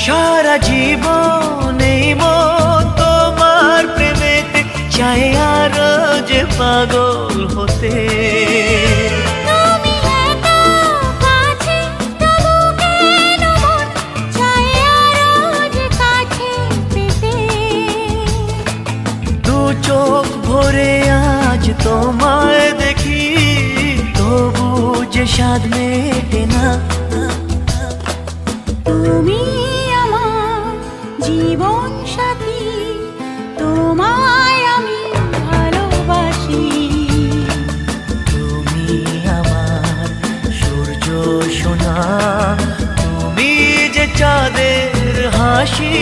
সারা জীবন এই মন তোমার প্রেমেতে চাই আরো যে পাগল হতে। চোখ ভরে আজ তোমায় দেখি, তবু যে স্বাদ মেটে না। তুমি আমার জীবন সাথী, তোমায় আমি ভালোবাসি। তুমি আমার সূর্য সোনা, তুমি যে চাঁদের হাসি।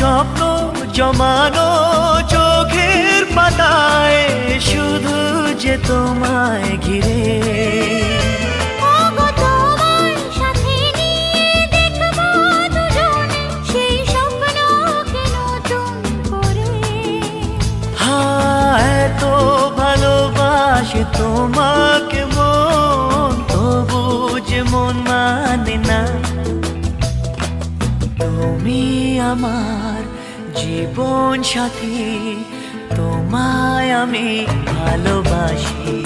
স্বপ্ন জমানো চোখের পাতায়, শুধু যে তোমায় ঘিরে। এতো ভালোবাসে তোমাকে মন, তবু যে মন মানে না। তুমি আমার জীবন সাথী, তোমায় আমি ভালোবাসি।